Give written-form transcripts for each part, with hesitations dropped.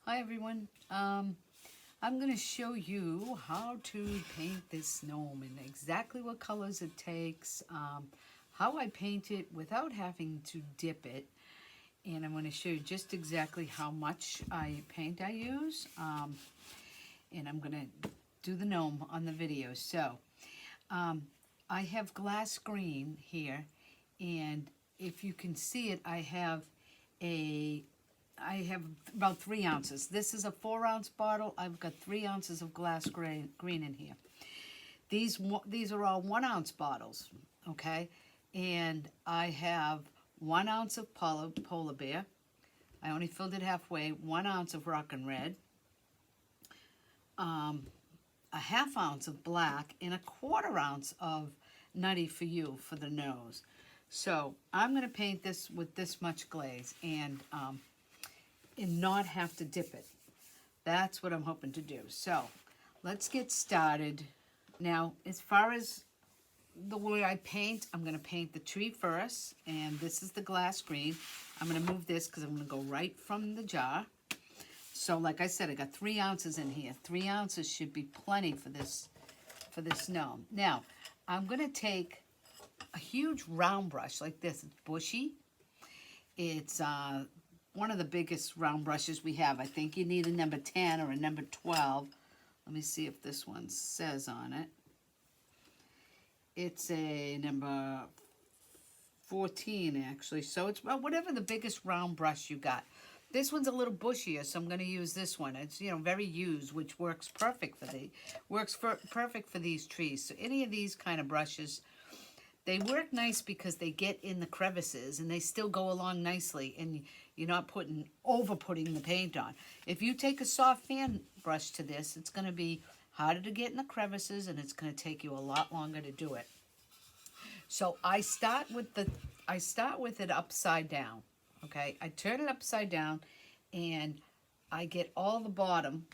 Hi everyone. I'm going to show you how to paint this gnome and exactly what colors it takes, how I paint it without having to dip it, and I'm going to show you just exactly how much paint I use, and I'm going to do the gnome on the video. So I have glass green here, and if you can see it, I have about 3 ounces. This is a 4-ounce bottle. I've got 3 ounces of glass green in here. These are all 1-ounce bottles, okay? And I have 1 ounce of polar bear. I only filled it halfway. 1 ounce of rockin' red. A ½ ounce of black and a 1/4 ounce of Nutty for You for the nose. So I'm going to paint this with this much glaze and not have to dip it. That's what I'm hoping to do. So let's get started. Now, as far as the way I paint, I'm going to paint the tree first, and this is the glass green. I'm going to move this because I'm going to go right from the jar. So like I said, I got 3 ounces in here. 3 ounces should be plenty for this gnome. Now, I'm going to take a huge round brush like this. It's bushy. It's one of the biggest round brushes we have. I think you need a number 10 or a number 12. Let me see if this one says on it. It's a number 14 actually. So it's whatever the biggest round brush you got. This one's a little bushier, so I'm going to use this one. It's very used, which works perfect for perfect for these trees. So any of these kind of brushes, they work nice because they get in the crevices and they still go along nicely, and you're not putting the paint on. If you take a soft fan brush to this, it's going to be harder to get in the crevices, and it's going to take you a lot longer to do it. So I start with it upside down. Okay, I turn it upside down, and I get all the bottom.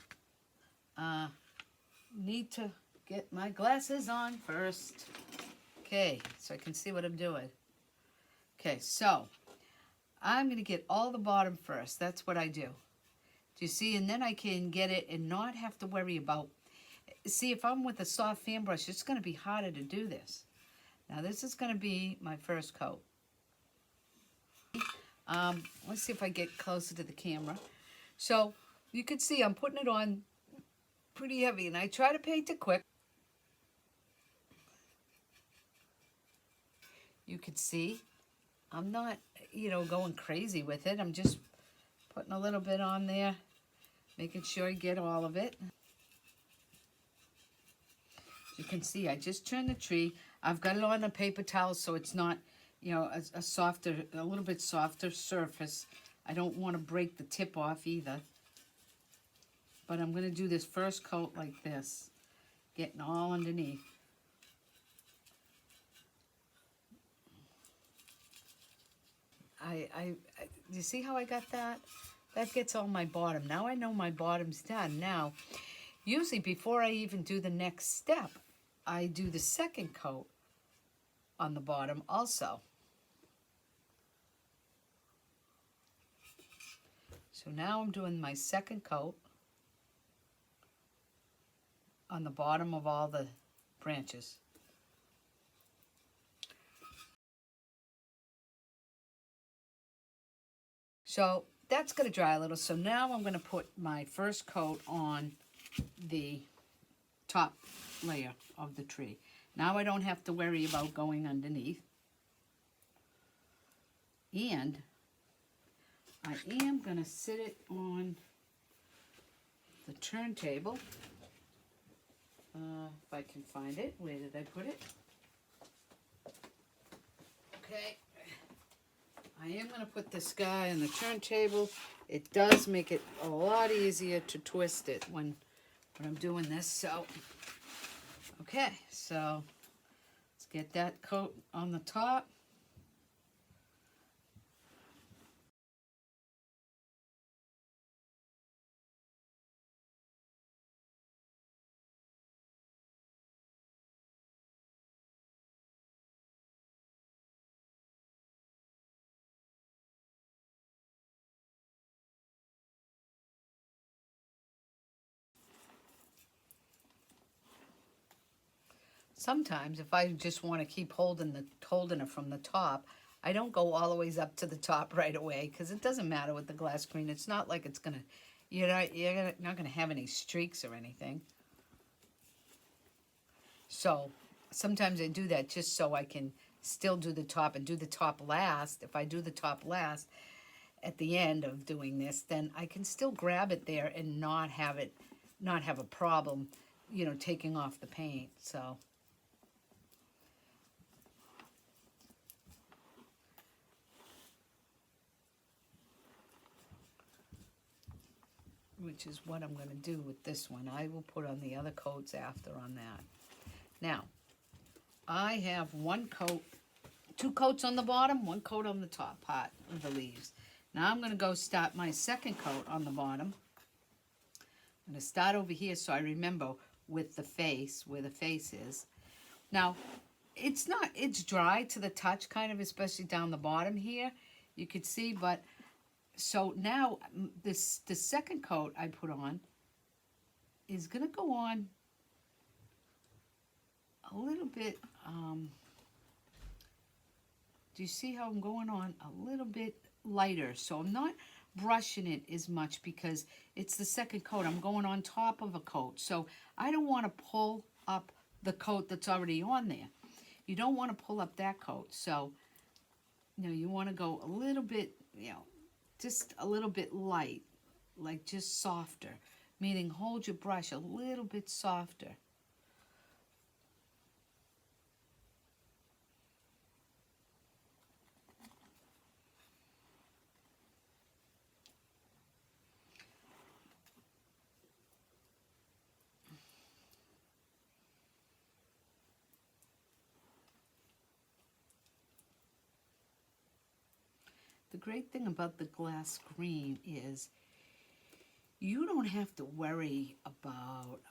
Need to get my glasses on first. Okay, so I can see what I'm doing. Okay, so I'm going to get all the bottom first. That's what I do. Do you see? And then I can get it and not have to worry about... See, if I'm with a soft fan brush, it's going to be harder to do this. Now, this is going to be my first coat. Let's see if I get closer to the camera. So, you can see I'm putting it on pretty heavy, and I try to paint it quick. You can see I'm not, going crazy with it. I'm just putting a little bit on there, making sure I get all of it. As you can see, I just turned the tree. I've got it on a paper towel so it's not, a little bit softer surface. I don't want to break the tip off either. But I'm going to do this first coat like this, getting all underneath. You see how I got that? That gets all my bottom. Now I know my bottom's done. Now, usually before I even do the next step, I do the second coat on the bottom also. So now I'm doing my second coat on the bottom of all the branches. So that's going to dry a little. So now I'm going to put my first coat on the top layer of the tree. Now I don't have to worry about going underneath. And I am going to sit it on the turntable. If I can find it. Where did I put it? Okay. I am going to put this guy on the turntable. It does make it a lot easier to twist it when I'm doing this. So, okay. So, let's get that coat on the top. sometimes if I just want to keep holding it from the top, I don't go all the ways up to the top right away, because it doesn't matter with the glass screen. It's not like it's gonna, not gonna have any streaks or anything. So sometimes I do that just so I can still do the top and do the top last. If I do the top last at the end of doing this, then I can still grab it there and not have a problem, taking off the paint. So which is what I'm going to do with this one. I will put on the other coats after on that. Now, I have one coat, 2 coats on the bottom, 1 coat on the top part of the leaves. Now I'm going to go start my second coat on the bottom. I'm going to start over here so I remember with the face, where the face is. Now, it's dry to the touch kind of, especially down the bottom here. You could see, but so now the second coat I put on is going to go on a little bit, do you see how I'm going on a little bit lighter? So I'm not brushing it as much because it's the second coat. I'm going on top of a coat. So I don't want to pull up the coat that's already on there. You don't want to pull up that coat. So, you want to go a little bit, just a little bit light, like just softer, meaning hold your brush a little bit softer. The great thing about the glass screen is you don't have to worry about,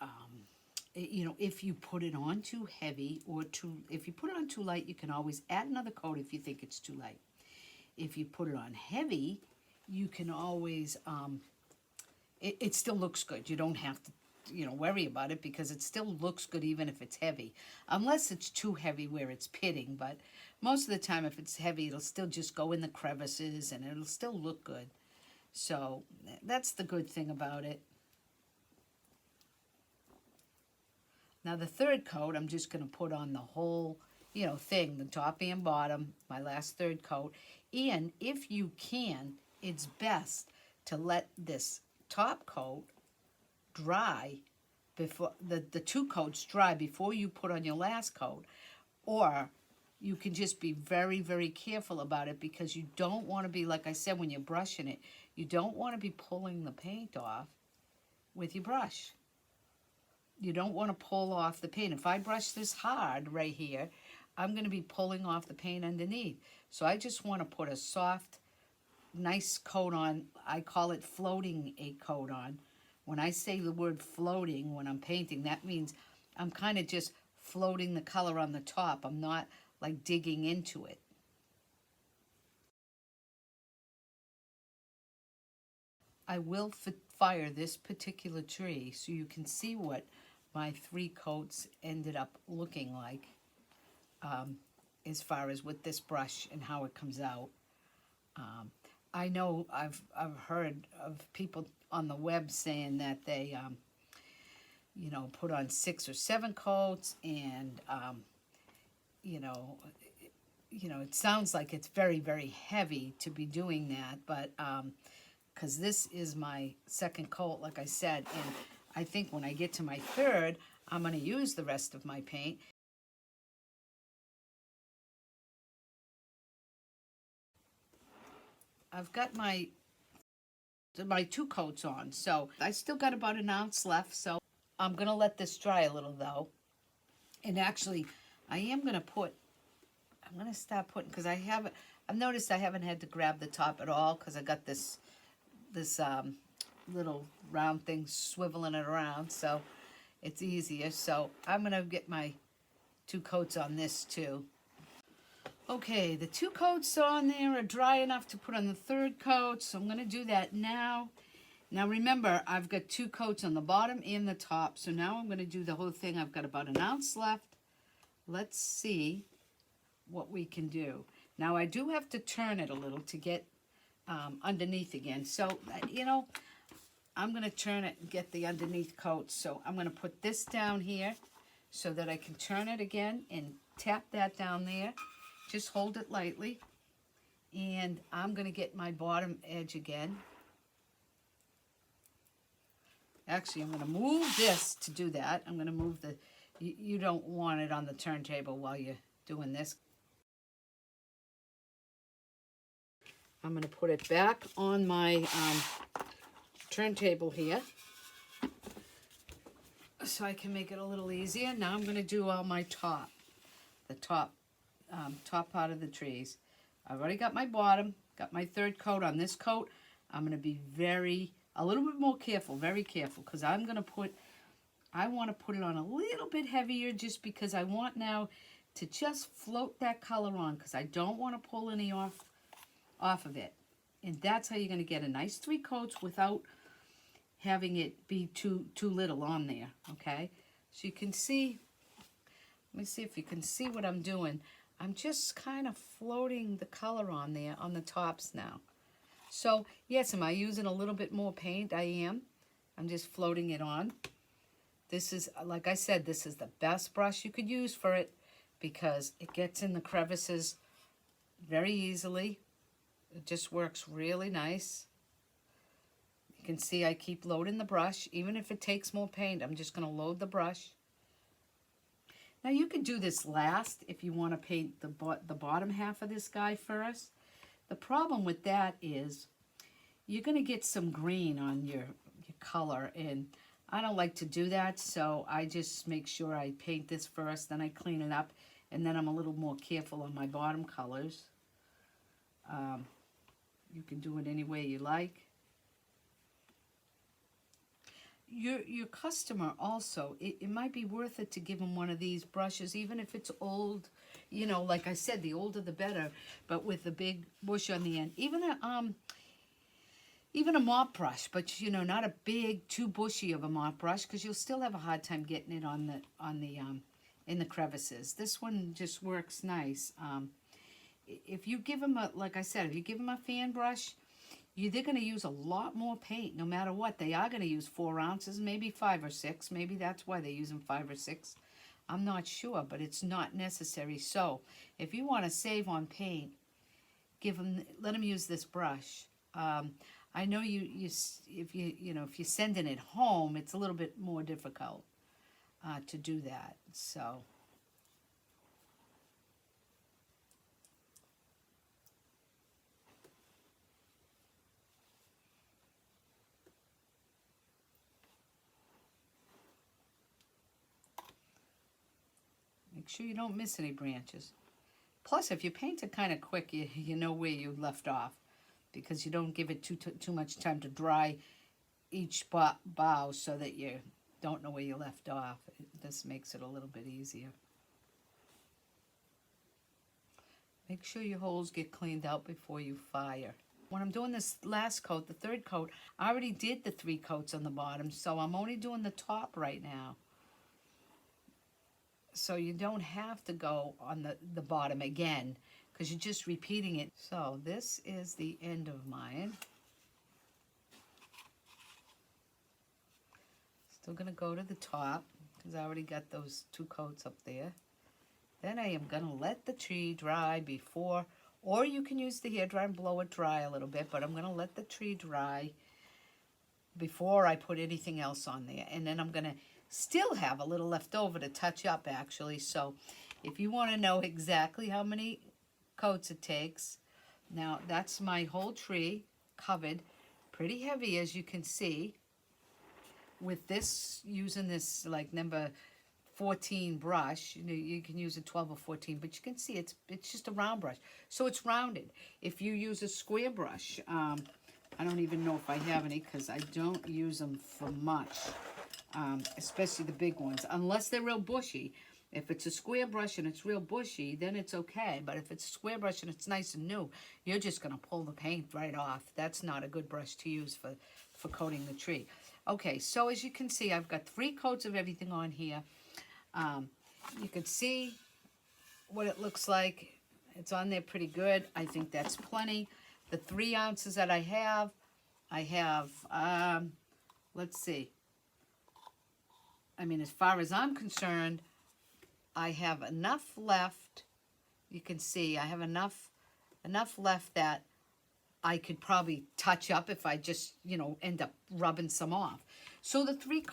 if you put it on too heavy or if you put it on too light, you can always add another coat if you think it's too light. If you put it on heavy, you can always, it still looks good. You don't have to, worry about it because it still looks good even if it's heavy. Unless it's too heavy where it's pitting, but most of the time if it's heavy, it'll still just go in the crevices and it'll still look good. So that's the good thing about it. Now the third coat, I'm just going to put on the whole, thing, the top and bottom, my last third coat. And if you can, it's best to let this top coat dry before the 2 coats dry before you put on your last coat, or you can just be very, very careful about it because you don't want to be, like I said, when you're brushing it, you don't want to be pulling the paint off with your brush. You don't want to pull off the paint. If I brush this hard right here, I'm going to be pulling off the paint underneath. So I just want to put a soft, nice coat on. I call it floating a coat on. When I say the word floating when I'm painting, that means I'm kind of just floating the color on the top. I'm not like digging into it. I will fire this particular tree so you can see what my 3 coats ended up looking like, as far as with this brush and how it comes out. I know I've heard of people on the web saying that they, put on 6 or 7 coats, and it sounds like it's very, very heavy to be doing that, but because this is my second coat, like I said, and I think when I get to my third, I'm going to use the rest of my paint. I've got my 2 coats on, so I still got about an ounce left, so I'm going to let this dry a little though. And actually, I'm going to start putting, because I've noticed I haven't had to grab the top at all because I got this little round thing swiveling it around, so it's easier. So I'm going to get my 2 coats on this too. Okay, the 2 coats on there are dry enough to put on the third coat, so I'm going to do that now. Now remember, I've got 2 coats on the bottom and the top, so now I'm going to do the whole thing. I've got about an ounce left, let's see what we can do. Now I do have to turn it a little to get underneath again. So, you know, I'm going to turn it and get the underneath coat. So I'm going to put this down here so that I can turn it again and tap that down there. Just hold it lightly. And I'm going to get my bottom edge again. Actually, I'm going to move this to do that. I'm going to move the, you don't want it on the turntable while you're doing this. I'm going to put it back on my turntable here so I can make it a little easier. Now I'm going to do all my top, the top part of the trees. I've already got my bottom, got my third coat on this coat. I'm going to be a little bit more careful, very careful, because I want to put it on a little bit heavier just because I want now to just float that color on, because I don't want to pull any off of it. And that's how you're going to get a nice 3 coats without having it be too little on there, okay? So you can see, let me see if you can see what I'm doing. I'm just kind of floating the color on there on the tops now. So, yes, am I using a little bit more paint? I am. I'm just floating it on. This is, like I said, this is the best brush you could use for it because it gets in the crevices very easily. It just works really nice. You can see I keep loading the brush. Even if it takes more paint, I'm just going to load the brush. Now you can do this last if you want to paint the bottom half of this guy first. The problem with that is you're going to get some green on your color, and I don't like to do that, so I just make sure I paint this first, then I clean it up, and then I'm a little more careful on my bottom colors. You can do it any way you like. Your customer also, it might be worth it to give them one of these brushes, even if it's old. You know, like I said, the older the better, but with a big bush on the end. Even a mop brush, but you know, not a big, too bushy of a mop brush, because you'll still have a hard time getting it in the crevices. This one just works nice. If you give them like I said, if you give them a fan brush, they're going to use a lot more paint no matter what. They are going to use 4 ounces, maybe 5 or 6. Maybe that's why they're using 5 or 6. I'm not sure, but it's not necessary. So if you want to save on paint, let them use this brush. I know if you're sending it home, it's a little bit more difficult to do that. So. Make sure you don't miss any branches. Plus, if you paint it kind of quick, you know where you left off, because you don't give it too much time to dry each bough so that you don't know where you left off. This makes it a little bit easier. Make sure your holes get cleaned out before you fire. When I'm doing this last coat, the third coat, I already did the 3 coats on the bottom, so I'm only doing the top right now. So you don't have to go on the bottom again, because you're just repeating it. So this is the end of mine. Still going to go to the top, because I already got those 2 coats up there. Then I am going to let the tree dry before, or you can use the hairdryer and blow it dry a little bit, but I'm going to let the tree dry before I put anything else on there. And then I'm going to still have a little left over to touch up, actually. So if you want to know exactly how many coats it takes, now that's my whole tree covered, pretty heavy, as you can see, with this, using this like number 14 brush. You know, you can use a 12 or 14, but you can see it's just a round brush, so it's rounded. If you use a square brush, I don't even know if I have any, because I don't use them for much. Especially the big ones, unless they're real bushy. If it's a square brush and it's real bushy, then it's okay. But if it's a square brush and it's nice and new, you're just going to pull the paint right off. That's not a good brush to use for coating the tree. Okay, so as you can see, I've got 3 coats of everything on here. You can see what it looks like. It's on there pretty good. I think that's plenty. The 3 ounces that I have, let's see. I mean, as far as I'm concerned, I have enough left. You can see I have enough left that I could probably touch up if I just, end up rubbing some off. So the 3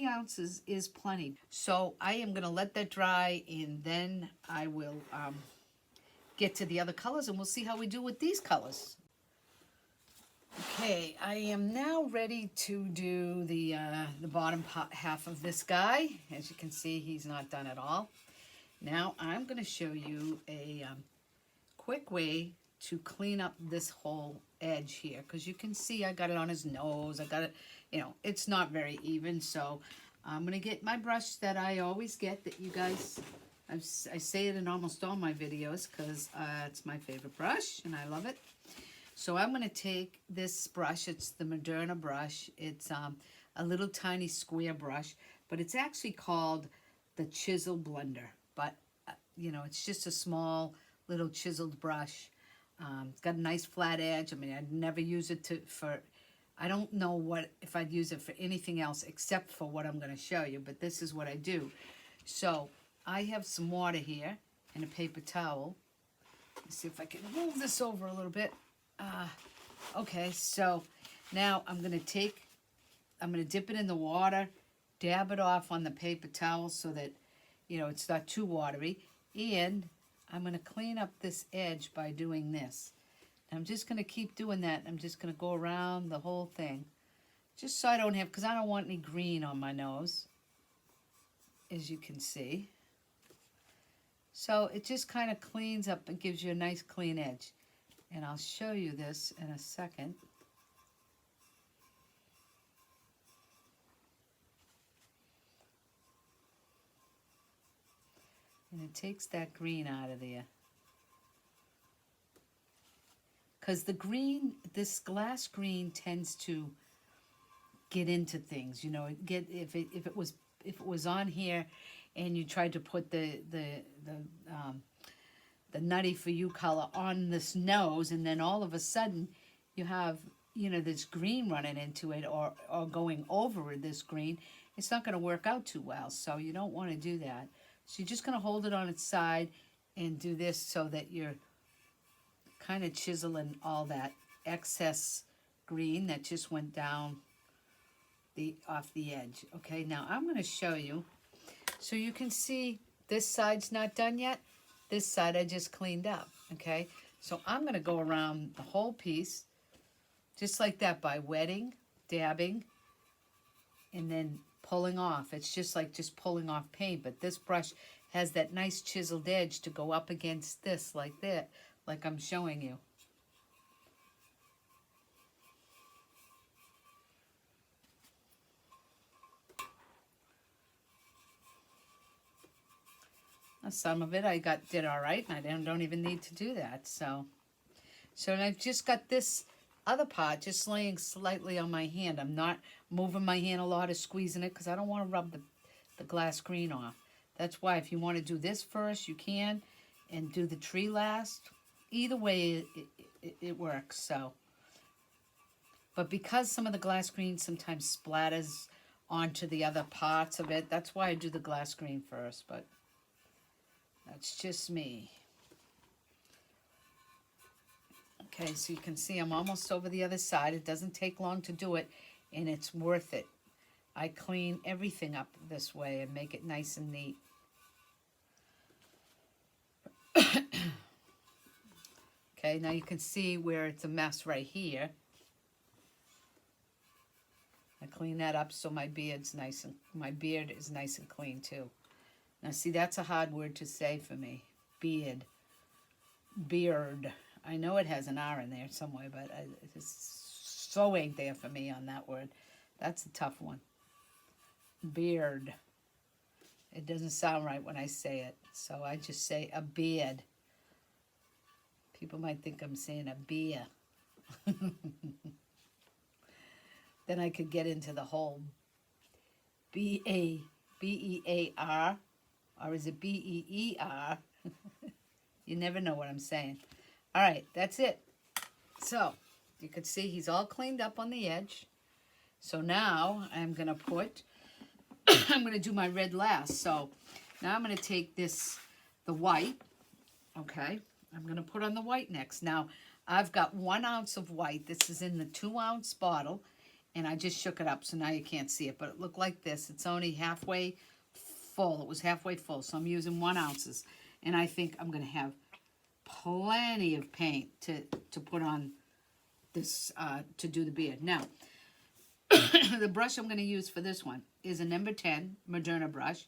ounces is plenty. So I am going to let that dry, and then I will get to the other colors, and we'll see how we do with these colors. Okay, I am now ready to do the bottom half of this guy. As you can see, he's not done at all. Now I'm going to show you a quick way to clean up this whole edge here, because you can see I got it on his nose. I got it, it's not very even. So I'm going to get my brush that I always get, that you guys, I say it in almost all my videos, because it's my favorite brush and I love it. So I'm going to take this brush. It's the Moderna brush. It's a little tiny square brush, but it's actually called the Chisel Blender. But, it's just a small little chiseled brush. It's got a nice flat edge. I mean, I'd never use it I don't know if I'd use it for anything else except for what I'm going to show you, but this is what I do. So I have some water here and a paper towel. Let's see if I can move this over a little bit. Okay, so now I'm going to dip it in the water, dab it off on the paper towel so that, it's not too watery. And I'm going to clean up this edge by doing this. And I'm just going to keep doing that. I'm just going to go around the whole thing. Just so I don't have, because I don't want any green on my nose, as you can see. So it just kind of cleans up and gives you a nice clean edge. And I'll show you this in a second. And it takes that green out of there. Because the green, this glass green tends to get into things, if it was on here and you tried to put the Nutty For You color on this nose, and then all of a sudden you have, this green running into it or going over this green, it's not going to work out too well. So you don't want to do that. So you're just going to hold it on its side and do this so that you're kind of chiseling all that excess green that just went down off the edge. Okay, now I'm going to show you. So you can see this side's not done yet. This side I just cleaned up, okay? So I'm going to go around the whole piece just like that by wetting, dabbing, and then pulling off. It's just like pulling off paint, but this brush has that nice chiseled edge to go up against this like that, like I'm showing you. Some of it I did all right, and I don't even need to do that. So I've just got this other part just laying slightly on my hand. I'm not moving my hand a lot or squeezing it because I don't want to rub the glass green off. That's why if you want to do this first, you can, and do the tree last. Either way, it works. So, but because some of the glass green sometimes splatters onto the other parts of it, that's why I do the glass green first. But that's just me. Okay, so you can see I'm almost over the other side. It doesn't take long to do it, and it's worth it. I clean everything up this way and make it nice and neat. Okay, now you can see where it's a mess right here. I clean that up so my beard is nice and clean too. Now see, that's a hard word to say for me. Beard. I know it has an R in there somewhere, but it just so ain't there for me on that word. That's a tough one. Beard. It doesn't sound right when I say it, so I just say a beard. People might think I'm saying a beer. Then I could get into the whole B-E-A-R, or is it B-E-E-R? You never know what I'm saying. All right, that's it. So you can see he's all cleaned up on the edge. So now I'm going to put, I'm going to do my red last. So now I'm going to take this, the white, okay? I'm going to put on the white next. Now, I've got 1 ounce of white. This is in the 2-ounce bottle, and I just shook it up, so now you can't see it, but it looked like this. It's only halfway full. It was halfway full, so I'm using 1 ounces, and I think I'm going to have plenty of paint to put on this, to do the beard. Now, the brush I'm going to use for this one is a number 10 Moderna brush.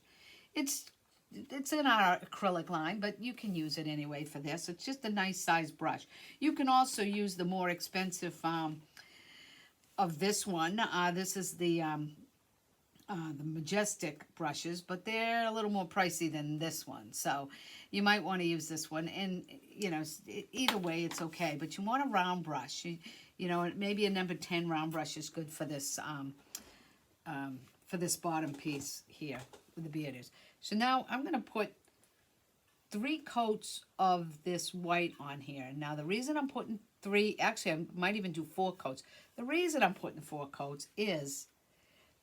It's in our acrylic line, but you can use it anyway for this. It's just a nice size brush. You can also use the more expensive of this one. This is the Majestic brushes, but they're a little more pricey than this one. So you might want to use this one. And, you know, either way, it's okay. But you want a round brush. You know, maybe a number 10 round brush is good for this bottom piece here with the beard is. So now I'm going to put 3 coats of this white on here. Now the reason I'm putting 3, actually I might even do 4 coats. The reason I'm putting 4 coats is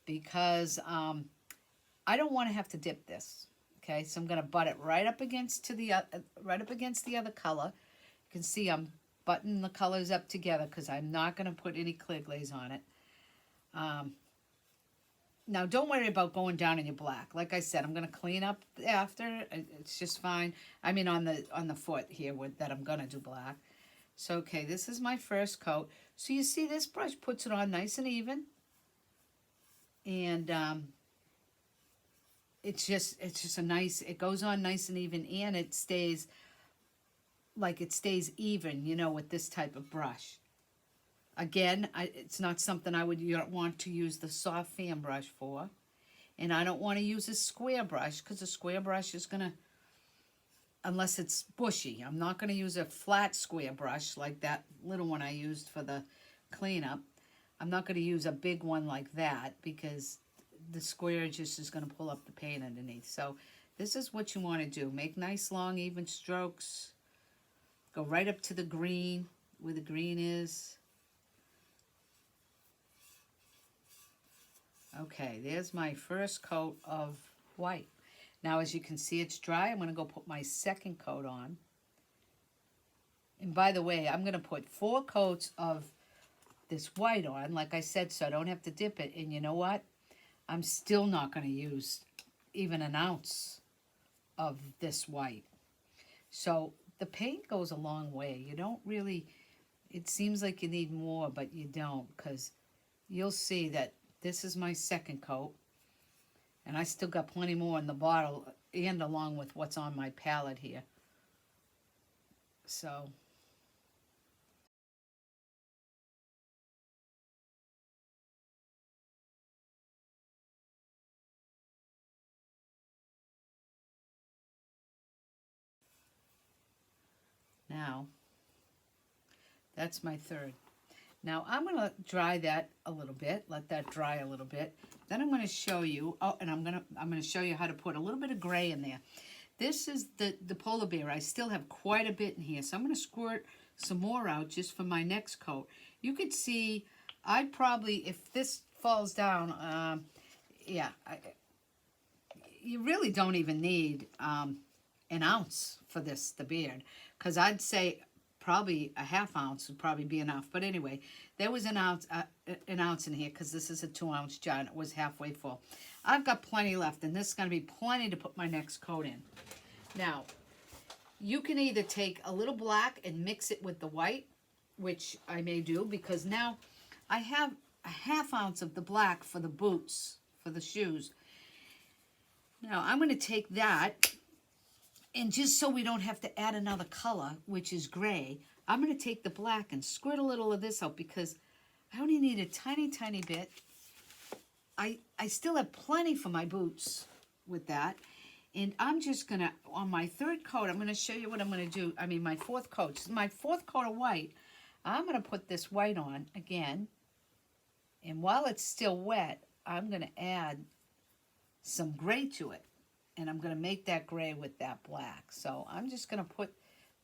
because I don't want to have to dip this. Okay, so I'm going to butt it right up against the other color. You can see I'm buttoning the colors up together because I'm not going to put any clear glaze on it. Now, don't worry about going down in your black. Like I said, I'm going to clean up after. It's just fine. I mean, on the foot here that I'm going to do black. So, okay, this is my first coat. So, you see this brush puts it on nice and even. And it's just a nice, it goes on nice and even. And it stays, like it stays even, you know, with this type of brush. Again, it's not something I would want to use the soft fan brush for. And I don't want to use a square brush because a square brush is going to, unless it's bushy. I'm not going to use a flat square brush like that little one I used for the cleanup. I'm not going to use a big one like that because the square just is going to pull up the paint underneath. So this is what you want to do. Make nice, long, even strokes. Go right up to the green, where the green is. Okay, there's my first coat of white. Now, as you can see, it's dry. I'm going to go put my second coat on. And by the way, I'm going to put 4 coats of this white on, like I said, so I don't have to dip it. And you know what? I'm still not going to use even 1 ounce of this white. So the paint goes a long way. You don't really, it seems like you need more, but you don't, because you'll see that this is my second coat, and I still got plenty more in the bottle and along with what's on my palette here. So now that's my third. Now I'm going to dry that a little bit, let that dry a little bit. Then I'm going to show you, and I'm going to show you how to put a little bit of gray in there. This is the polar bear. I still have quite a bit in here, so I'm going to squirt some more out just for my next coat. You could see, I'd probably, if this falls down, you really don't even need an ounce for this, the beard, because I'd say probably a ½ ounce would probably be enough. But anyway, there was an ounce in here because this is a 2-ounce jar and it was halfway full. I've got plenty left, and this is going to be plenty to put my next coat in. Now, you can either take a little black and mix it with the white, which I may do because now I have a ½ ounce of the black for the boots, for the shoes. Now, I'm going to take that, and just so we don't have to add another color, which is gray, I'm going to take the black and squirt a little of this out because I only need a tiny, tiny bit. I still have plenty for my boots with that. And I'm just going to, on my third coat, I'm going to show you what I'm going to do. I mean, my fourth coat. This is my fourth coat of white. I'm going to put this white on again. And while it's still wet, I'm going to add some gray to it. And I'm going to make that gray with that black. So I'm just going to put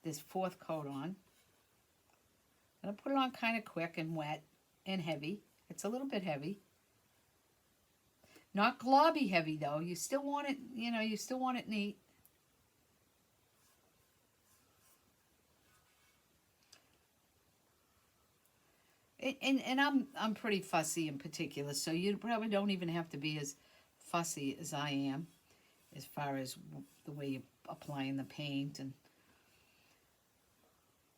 this fourth coat on. I'm going to put it on kind of quick and wet and heavy. It's a little bit heavy. Not globby heavy though. You still want it, you know, you still want it neat. And I'm pretty fussy in particular, so you probably don't even have to be as fussy as I am as far as the way you're applying the paint.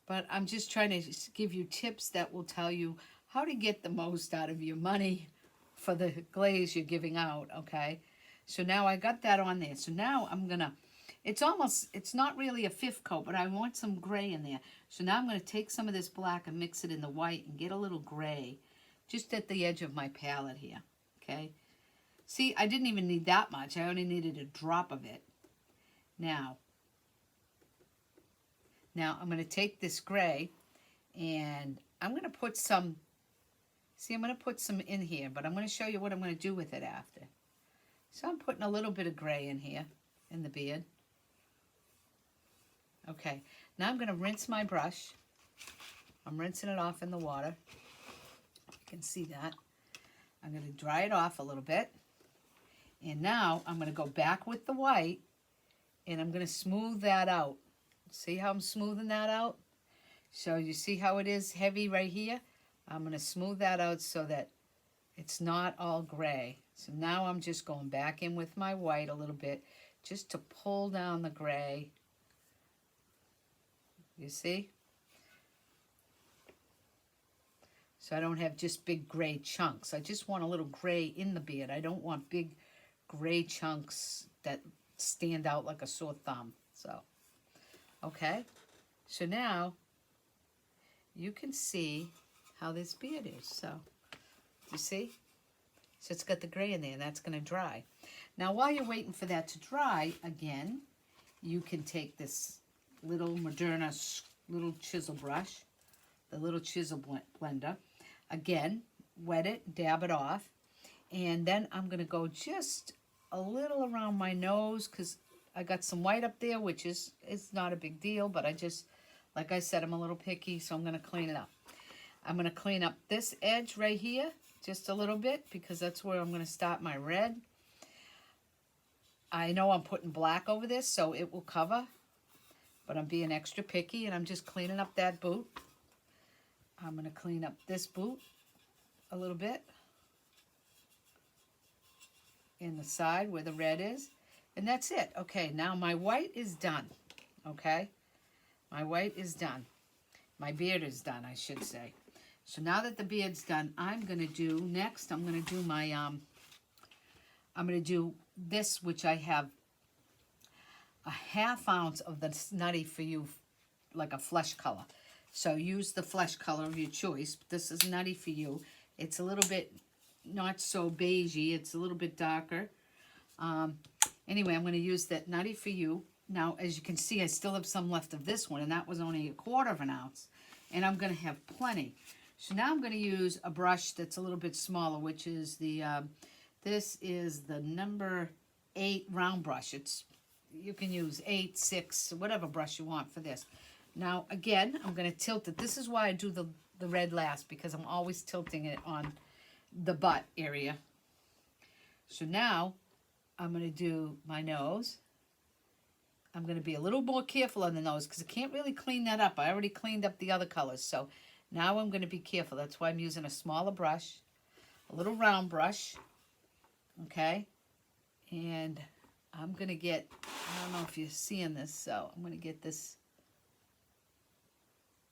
But I'm just trying to give you tips that will tell you how to get the most out of your money for the glaze you're giving out, okay? So now I got that on there. So now I'm gonna, it's not really a fifth coat, but I want some gray in there. So now I'm gonna take some of this black and mix it in the white and get a little gray just at the edge of my palette here, okay? See, I didn't even need that much. I only needed a drop of it. Now I'm gonna take this gray and I'm gonna put some, see, I'm gonna put some in here, but I'm gonna show you what I'm gonna do with it after. So I'm putting a little bit of gray in here, in the beard. Okay, now I'm gonna rinse my brush. I'm rinsing it off in the water. You can see that. I'm gonna dry it off a little bit. And now I'm gonna go back with the white and I'm gonna smooth that out. See how I'm smoothing that out? So you see how it is heavy right here? I'm gonna smooth that out so that it's not all gray. So now I'm just going back in with my white a little bit just to pull down the gray. You see? So I don't have just big gray chunks. I just want a little gray in the beard. I don't want big gray chunks that stand out like a sore thumb. So, okay. So now you can see how this beard is. So, you see? So it's got the gray in there, and that's going to dry. Now, while you're waiting for that to dry, again, you can take this little Moderna little chisel brush, the little chisel blender. Again, wet it, dab it off, and then I'm going to go just a little around my nose because I got some white up there, which is not a big deal, but I just, like I said, I'm a little picky, so I'm going to clean it up. I'm going to clean up this edge right here just a little bit because that's where I'm going to start my red. I know I'm putting black over this, so it will cover, but I'm being extra picky, and I'm just cleaning up that boot. I'm going to clean up this boot a little bit in the side where the red is, and that's it. Okay, now my white is done, okay? My white is done. My beard is done, I should say. So now that the beard's done, I'm going to do, next, I'm going to do my, I'm going to do this, which I have a 1/2 ounce of the Nutty For You, like a flesh color. So use the flesh color of your choice. This is Nutty For You. It's a little bit not so beigey. It's a little bit darker. Anyway, I'm going to use that Nutty For You. Now, as you can see, I still have some left of this one, and that was only 1/4 ounce. And I'm going to have plenty. So now I'm going to use a brush that's a little bit smaller, which is the, this is the number 8 round brush. You can use 8, 6, whatever brush you want for this. Now, again, I'm going to tilt it. This is why I do the red last, because I'm always tilting it on the butt area. So now, I'm going to do my nose. I'm going to be a little more careful on the nose, because I can't really clean that up. I already cleaned up the other colors. So now I'm going to be careful. That's why I'm using a smaller brush, a little round brush. Okay? And I'm going to get, I don't know if you're seeing this, so I'm going to get this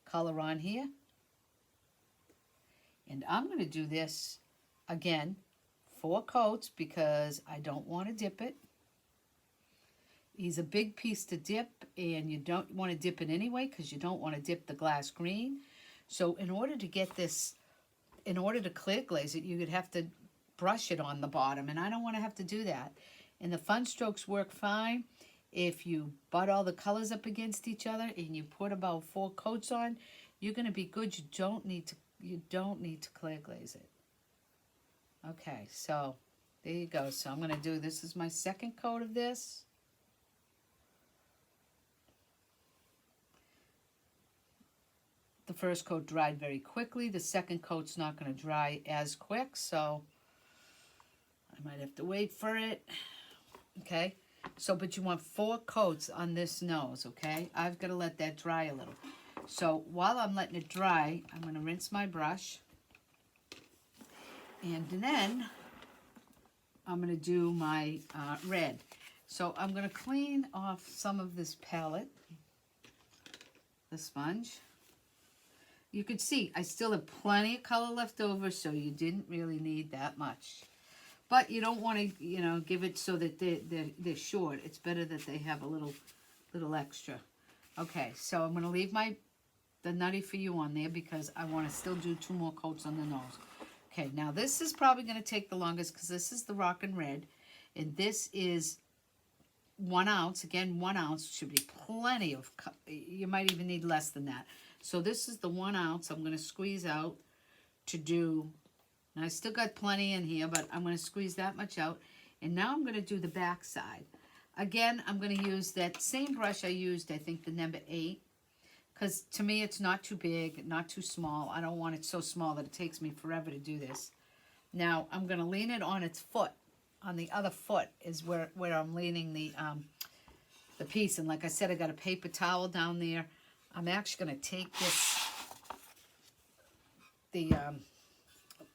color on here. And I'm going to do this, again, 4 coats because I don't want to dip it. He's a big piece to dip, and you don't want to dip it anyway because you don't want to dip the glass green. So in order to get this, in order to clear glaze it, you would have to brush it on the bottom, and I don't want to have to do that. And the Fun Strokes work fine if you butt all the colors up against each other and you put about 4 coats on. You're going to be good. You don't need to clear glaze it. Okay, so there you go. So I'm going to do, this is my second coat of this. the first coat dried very quickly. The second coat's not going to dry as quick, so I might have to wait for it. Okay, so but you want 4 coats on this nose, okay? I've got to let that dry a little. So while I'm letting it dry, I'm going to rinse my brush. And then I'm going to do my red. So I'm going to clean off some of this palette, the sponge. You could see I still have plenty of color left over, so you didn't really need that much. But you don't want to, you know, give it so that they're short. It's better that they have a little extra. Okay, so I'm going to leave the Nutty For You on there because I want to still do 2 more coats on the nose. Okay, now this is probably going to take the longest because this is the Rockin' Red. And this is 1 ounce. Again, 1 ounce should be plenty of, you might even need less than that. So this is the 1 ounce I'm going to squeeze out to do, and I still got plenty in here, but I'm going to squeeze that much out. And now I'm going to do the back side. Again, I'm going to use that same brush I used, I think the number 8. Because to me, it's not too big, not too small. I don't want it so small that it takes me forever to do this. Now, I'm going to lean it on its foot. On the other foot is where I'm leaning the piece. And like I said, I got a paper towel down there. I'm actually going to take the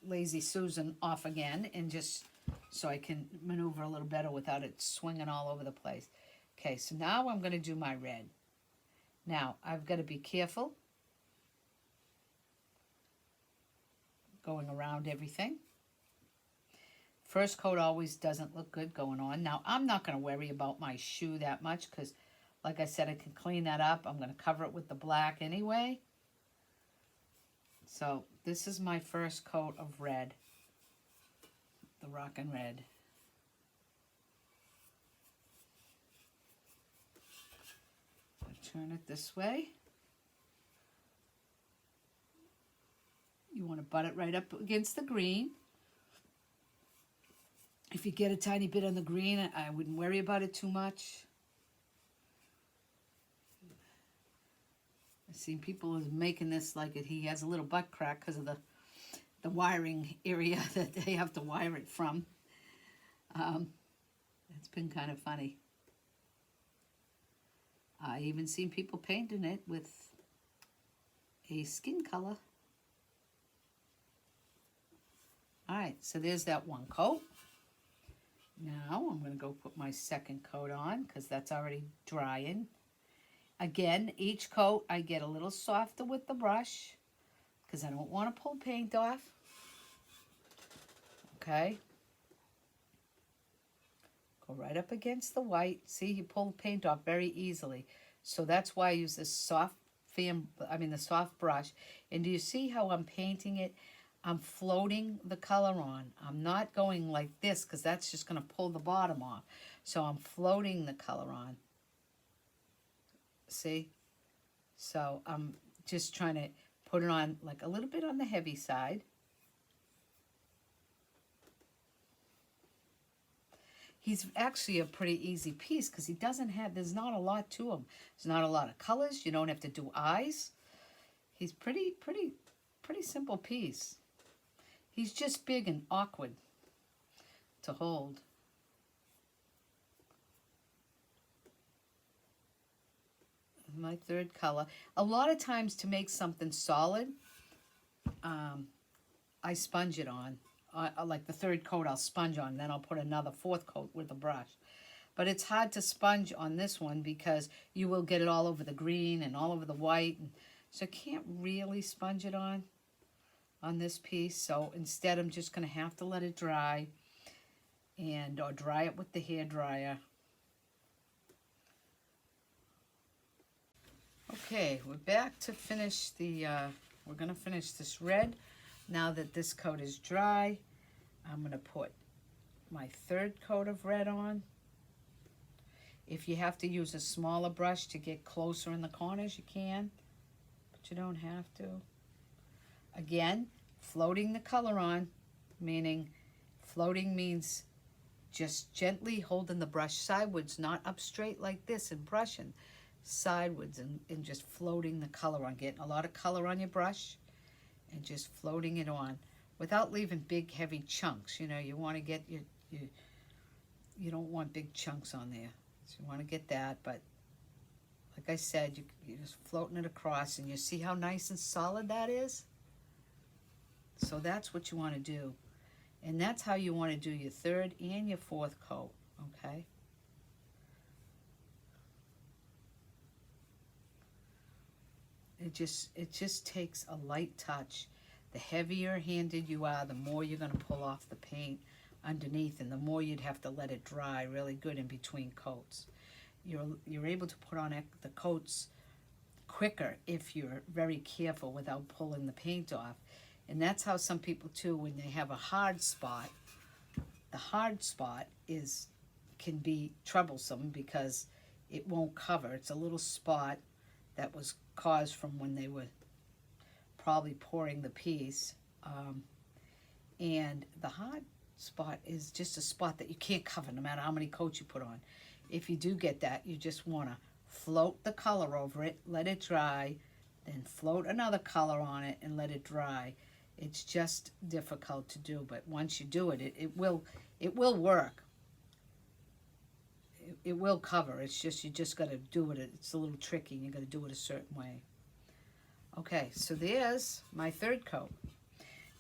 Lazy Susan off again, and just so I can maneuver a little better without it swinging all over the place. Okay, so now I'm going to do my red. Now, I've got to be careful going around everything. First coat always doesn't look good going on. Now, I'm not going to worry about my shoe that much because, like I said, I can clean that up. I'm going to cover it with the black anyway. So, this is my first coat of red, the Rockin' Red. Turn it this way. You want to butt it right up against the green. If you get a tiny bit on the green, I wouldn't worry about it too much. I've seen people making this like he has a little butt crack because of the wiring area that they have to wire it from. It's been kind of funny. I even seen people painting it with a skin color. Alright, so there's that 1 coat. Now I'm going to go put my second coat on because that's already drying. Again, each coat I get a little softer with the brush because I don't want to pull paint off. Okay. Go right up against the white. See, you pull the paint off very easily. So that's why I use this soft the soft brush. And do you see how I'm painting it? I'm floating the color on. I'm not going like this because that's just going to pull the bottom off. So I'm floating the color on. See? So I'm just trying to put it on like a little bit on the heavy side. He's actually a pretty easy piece because he doesn't have, there's not a lot to him. There's not a lot of colors. You don't have to do eyes. He's pretty simple piece. He's just big and awkward to hold. My third color. A lot of times to make something solid, I sponge it on. Like the third coat I'll sponge on, then I'll put another 4th coat with a brush. But it's hard to sponge on this one because you will get it all over the green and all over the white. And so I can't really sponge it on this piece. So instead I'm just going to have to let it dry or dry it with the hair dryer. Okay, we're back to finish we're going to finish this red. Now that this coat is dry, I'm going to put my 3rd coat of red on. If you have to use a smaller brush to get closer in the corners, you can, but you don't have to. Again, floating the color on, meaning floating means just gently holding the brush sideways, not up straight like this and brushing. sideways and just floating the color on, getting a lot of color on your brush and just floating it on without leaving big heavy chunks. You know, you want to get you don't want big chunks on there, so you want to get that. But like I said, you're just floating it across, and you see how nice and solid that is. So that's what you want to do, and that's how you want to do your third and your fourth coat. Okay. It just takes a light touch. The heavier handed you are, the more you're going to pull off the paint underneath, and the more you'd have to let it dry really good in between coats. You're able to put on the coats quicker if you're very careful without pulling the paint off. And that's how some people too, when they have a hard spot, the hard spot can be troublesome because it won't cover. It's a little spot that was caused from when they were probably pouring the piece. And the hard spot is just a spot that you can't cover no matter how many coats you put on. If you do get that, you just want to float the color over it, let it dry, then float another color on it and let it dry. It's just difficult to do, but once you do it, it will work. It will cover. It's just, you just got to do it. It's a little tricky, and you got to do it a certain way. Okay, so there's my third coat.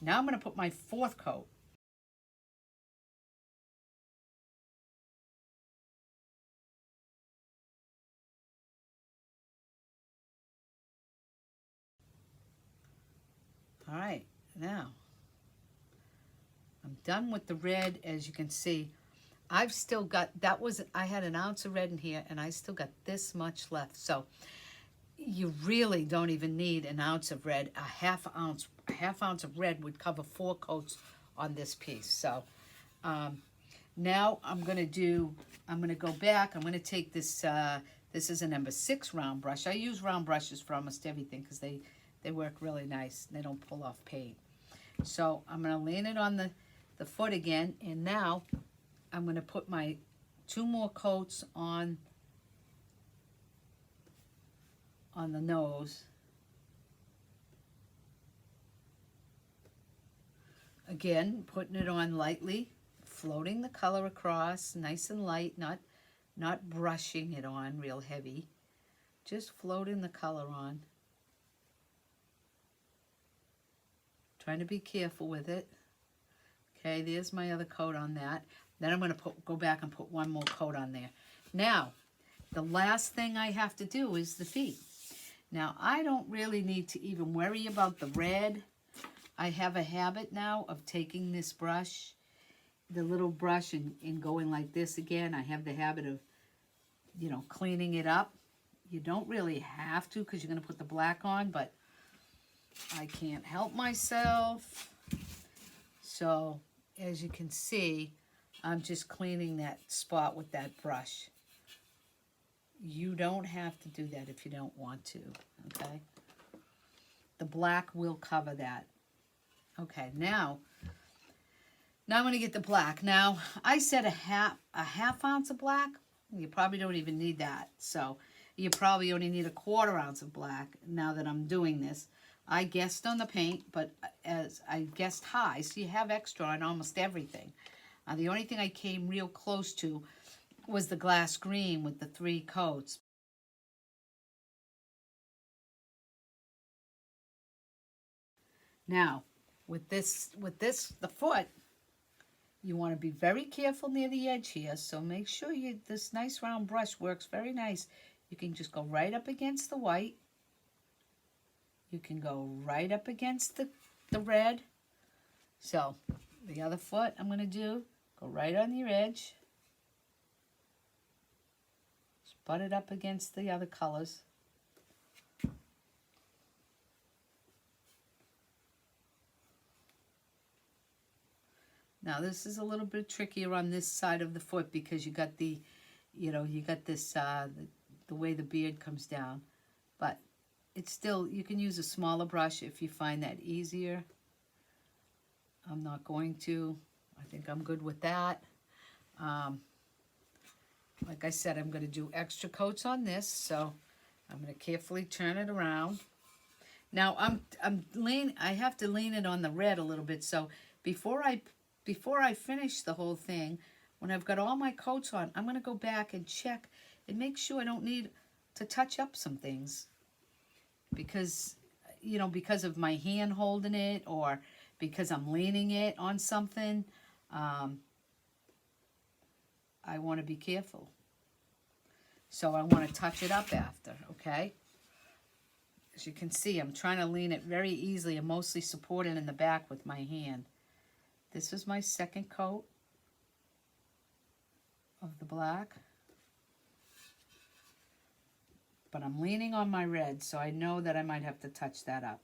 Now I'm going to put my fourth coat. All right, now I'm done with the red. As you can see, I've still got, I had an ounce of red in here, and I still got this much left. So you really don't even need an ounce of red. A half ounce of red would cover 4 coats on this piece. So now I'm going to go back. I'm going to take this, this is a number 6 round brush. I use round brushes for almost everything because they work really nice. They don't pull off paint. So I'm going to land it on the foot again, and now I'm going to put my 2 more coats on the nose. Again, putting it on lightly, floating the color across, nice and light, not brushing it on real heavy, just floating the color on. Trying to be careful with it. Okay, there's my other coat on that. Then I'm going to go back and put 1 more coat on there. Now, the last thing I have to do is the feet. Now, I don't really need to even worry about the red. I have a habit now of taking this brush, the little brush, and going like this again. I have the habit of, you know, cleaning it up. You don't really have to because you're going to put the black on, but I can't help myself. So, as you can see, I'm just cleaning that spot with that brush. You don't have to do that if you don't want to, okay? The black will cover that. Okay, now I'm going to get the black. Now, I said a half ounce of black. You probably don't even need that. So, you probably only need a 1/4 ounce of black now that I'm doing this. I guessed on the paint, but as I guessed high, so you have extra on almost everything. The only thing I came real close to was the glass green with the 3 coats. Now, with the foot, you want to be very careful near the edge here. So make sure this nice round brush works very nice. You can just go right up against the white. You can go right up against the red. So the other foot I'm going to do, go right on your edge. Just butt it up against the other colors. Now this is a little bit trickier on this side of the foot because you got the, you got this, the way the beard comes down. But it's still, you can use a smaller brush if you find that easier. I'm not going to. I think I'm good with that. Like I said, I'm going to do extra coats on this. So I'm going to carefully turn it around. Now I have to lean it on the red a little bit. So before I finish the whole thing, when I've got all my coats on, I'm going to go back and check and make sure I don't need to touch up some things, because because of my hand holding it, or because I'm leaning it on something. I want to be careful. So I want to touch it up after, okay? As you can see, I'm trying to lean it very easily and mostly support it in the back with my hand. This is my second coat of the black. But I'm leaning on my red, so I know that I might have to touch that up.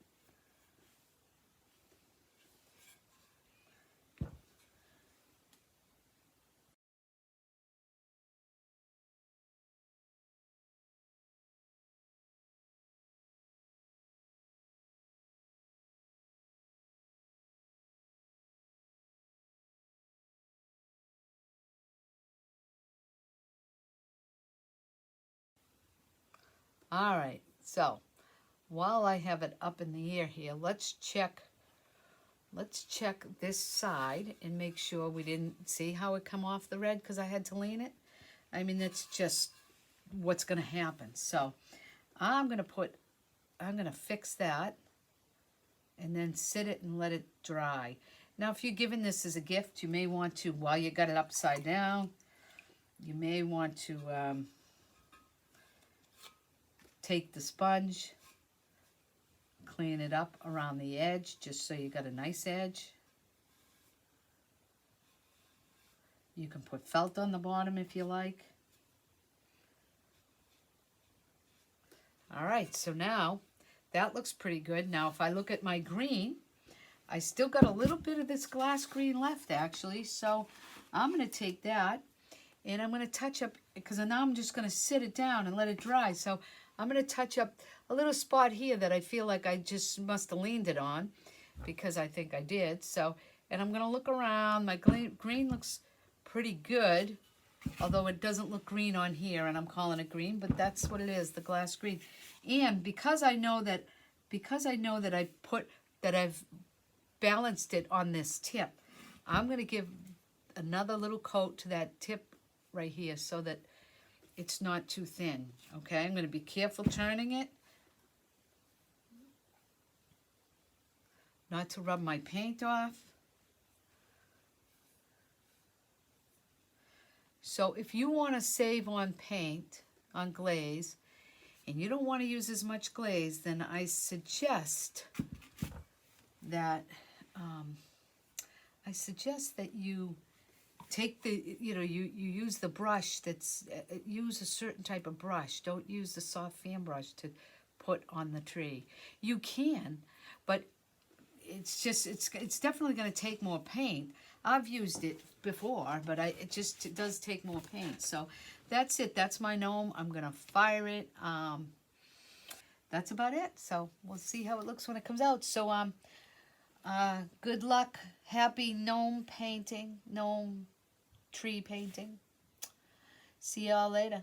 All right, so while I have it up in the air here, let's check this side and make sure we didn't see how it come off the red because I had to lean it. I mean, that's just what's going to happen. So I'm going to fix that and then sit it and let it dry. Now, if you're giving this as a gift, you may want to, while you got it upside down, you may want to take the sponge, clean it up around the edge, just so you got a nice edge. You can put felt on the bottom if you like. All right, so now that looks pretty good. Now, if I look at my green, I still got a little bit of this glass green left, actually. So I'm going to take that and I'm going to touch up, because now I'm just going to sit it down and let it dry. So I'm going to touch up a little spot here that I feel like I just must have leaned it on, because I think I did. So, and I'm going to look around. My green looks pretty good, although it doesn't look green on here, and I'm calling it green, but that's what it is, the glass green. And because I know that I've balanced it on this tip, I'm going to give another little coat to that tip right here so that it's not too thin. Okay, I'm going to be careful turning it, not to rub my paint off. So if you want to save on paint, on glaze, and you don't want to use as much glaze, then I suggest that you take you use the brush that's, use a certain type of brush. Don't use the soft fan brush to put on the tree. You can, but it's definitely going to take more paint. I've used it before, but it does take more paint. So that's it. That's my gnome. I'm going to fire it. That's about it. So we'll see how it looks when it comes out. So good luck. Happy gnome painting, gnome tree painting. See y'all later.